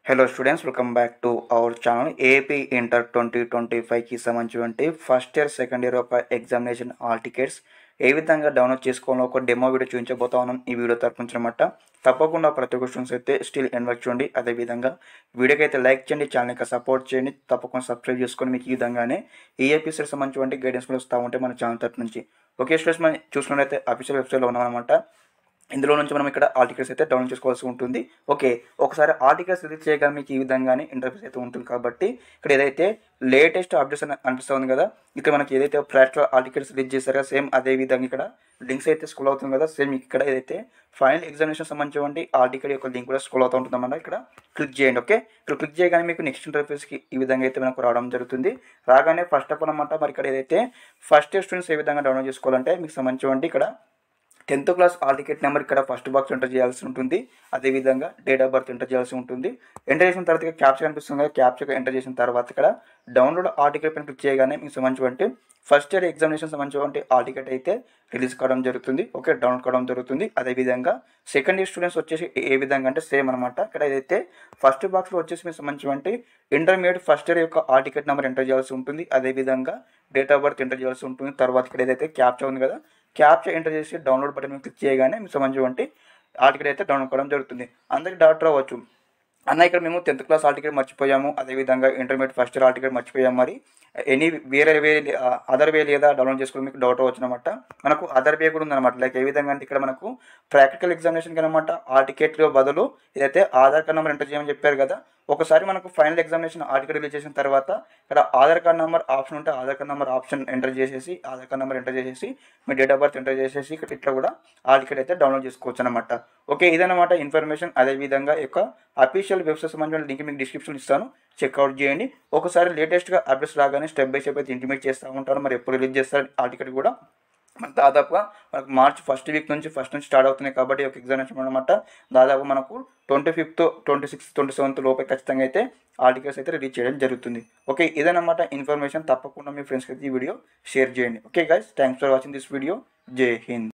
Hello students, welcome back to our channel. AP inter 2025కి సంబంధించినటువంటి first year second year ఒక examination hall tickets ఏ విధంగా download చేసుకోవాలో ఒక డెమో వీడియో చూపించబోతా ఉన్నాం ఈ వీడియో తరపునమాట. తప్పకుండా ప్రతి ఒక్క స్టూడెంట్స్ అయితే స్టిల్ ఎండ్ వరకు చూడండి. అదేవిధంగా వీడియోకి అయితే లైక్ చేయండి, ఛానల్కి సపోర్ట్ చేయండి, తప్పకుండా సబ్స్క్రైబ్ చేసుకొని మీకు ఈ విధంగానే ఈ ఏపీసీకి సంబంధించినటువంటి గైడెన్స్ కూడా వస్తూ ఉంటే మన ఛానల్ తరపు నుంచి. ఓకే స్టూడెంట్స్, మనం చూసుకున్నట్లయితే అఫీషియల్ వెబ్సైట్లో ఉన్నామన్నమాట. ఇందులో నుంచి మనం ఇక్కడ ఆర్టికల్స్ అయితే డౌన్లోడ్ చేసుకోవాల్సి ఉంటుంది. ఓకే, ఒకసారి ఆర్టికల్స్ రిలీజ్ చేయగా మీకు ఈ విధంగానే ఇంటర్ఫేస్ అయితే ఉంటుంది. కాబట్టి ఇక్కడ ఏదైతే లేటెస్ట్ అప్డేట్స్ అనిపిస్తుంది కదా, ఇక్కడ మనకి ఏదైతే ప్రాక్టికల్ ఆర్టికల్స్ రిలీజ్ చేశారో సేమ్ అదే విధంగా ఇక్కడ లింక్స్ అయితే స్క్రోల్ అవుతుంది కదా. సేమ్ ఇక్కడ ఏదైతే ఫైనల్ ఎగ్జామినేషన్ సంబంధించిన ఆర్టికల్ యొక్క లింక్ కూడా స్క్రోల్ అవుతూ ఉంటుందన్నమాట. ఇక్కడ క్లిక్ చేయండి. ఓకే, ఇక్కడ క్లిక్ చేయగానే మీకు నెక్స్ట్ ఇంటర్ఫేస్కి ఈ విధంగా అయితే మనకు రావడం జరుగుతుంది. రాగానే ఫస్ట్ ఆఫ్ ఆల్ అన్నమాట, మరి ఇక్కడ ఏదైతే ఫస్ట్ ఇయర్ స్టూడెంట్స్ ఏ విధంగా డౌన్లోడ్ చేసుకోవాలంటే మీకు సంబంధించిన ఇక్కడ 10th class hall ticket number ఇక్కడ ఫస్ట్ బాక్స్ ఎంటర్ చేయాల్సి ఉంటుంది. అదేవిధంగా డేట్ ఆఫ్ బర్త్ ఎంటర్ చేయాల్సి ఉంటుంది. ఎంటర్ చేసిన తర్వాత ఇక్కడ క్యాప్చర్ కనిపిస్తుంది కదా, క్యాప్చర్ ఎంటర్ చేసిన తర్వాత ఇక్కడ డౌన్లోడ్ హాల్ టికెట్ పైన క్లిక్ చేయగానే మీకు సంబంధించి ఫస్ట్ ఇయర్ ఎగ్జామినేషన్ సంబంధించిన హాల్ టికెట్ అయితే రిలీజ్ కావడం జరుగుతుంది. ఓకే, డౌన్లోడ్ కావడం జరుగుతుంది. అదేవిధంగా సెకండ్ ఇయర్ స్టూడెంట్స్ వచ్చేసి ఏ విధంగా అంటే సేమ్ అనమాట. ఇక్కడ ఏదైతే ఫస్ట్ బాక్స్లో వచ్చేసి మీకు సంబంధించి ఇంటర్మీడియట్ ఫస్ట్ ఇయర్ యొక్క హాల్ టికెట్ నెంబర్ ఎంటర్ చేయాల్సి ఉంటుంది. అదేవిధంగా డేట్ ఆఫ్ బర్త్ ఎంటర్ చేయాల్సి ఉంటుంది. తర్వాత ఇక్కడ ఏదైతే క్యాప్చర్ ఉంది కదా, క్యాప్చర్ ఎంటర్ చేసి డౌన్లోడ్ బటన్ క్లిక్ చేయగానే మీకు సంబంధించి హాల్ టికెట్ అయితే డౌన్లోడ్ కావడం జరుగుతుంది. అందరికీ డౌట్ రావచ్చు, అన్న ఇక్కడ మేము 10th క్లాస్ హాల్ టికెట్ మర్చిపోయాము, అదేవిధంగా intermediate first year hall ticket మర్చిపోయాము, మరి ఎనీ వేరే అదర్ వే లేదా డౌన్లోడ్ చేసుకోవడం మీకు డౌట్ అవచ్చు అనమాట. మనకు అదర్ వే కూడా ఉందన్నమాట. లైక్ ఏ విధంగా అంటే ఇక్కడ మనకు ప్రాక్టికల్ ఎగ్జామినేషన్కి అనమాట హాల్ టికెట్లో బదులు ఇదైతే ఆధార్ కార్డ్ నెంబర్ ఎంటర్ చేయమని చెప్పారు కదా. ఒకసారి మనకు final examination hall ticket release చేసిన తర్వాత ఇక్కడ ఆధార్ కార్డ్ నెంబర్ ఆప్షన్ ఉంటే Aadhaar card number option enter చేసేసి ఆధార్ కార్డ్ నెంబర్ ఎంటర్ చేసేసి మీ డేట్ ఆఫ్ బర్త్ ఎంటర్ చేసేసి ఇక్కడ ఇట్లా కూడా హాల్ టికెట్ అయితే డౌన్లోడ్ చేసుకోవచ్చు అనమాట. ఓకే, ఇదన్నమాట ఇన్ఫర్మేషన్. అదేవిధంగా యొక్క అఫీషియల్ వెబ్సైట్ సంబంధించిన లింక్ మీకు డిస్క్రిప్షన్ ఇస్తాను, చెక్అవుట్ చేయండి. ఒకసారి లేటెస్ట్గా అప్డేట్స్ రాగానే స్టెప్ బై స్టెప్ అయితే ఇంటిమేట్ చేస్తూ ఉంటారు. మరి ఎప్పుడు రిలీజ్ చేస్తారు హాల్ టికెట్ కూడా మనకు దాదాపుగా మనకు మార్చ్ ఫస్ట్ నుంచి స్టార్ట్ అవుతున్నాయి. కాబట్టి ఒక ఎగ్జామినేషన్ అనమాట దాదాపు మనకు 25th, 26th, 27th లోపే ఖచ్చితంగా అయితే ఆర్టికల్స్ అయితే రిలీజ్ చేయడం జరుగుతుంది. ఓకే, ఇదన్నమాట ఇన్ఫర్మేషన్. తప్పకుండా మీ ఫ్రెండ్స్కి అయితే ఈ వీడియో షేర్ చేయండి. Okay guys, thanks for watching this video. జై హింద్.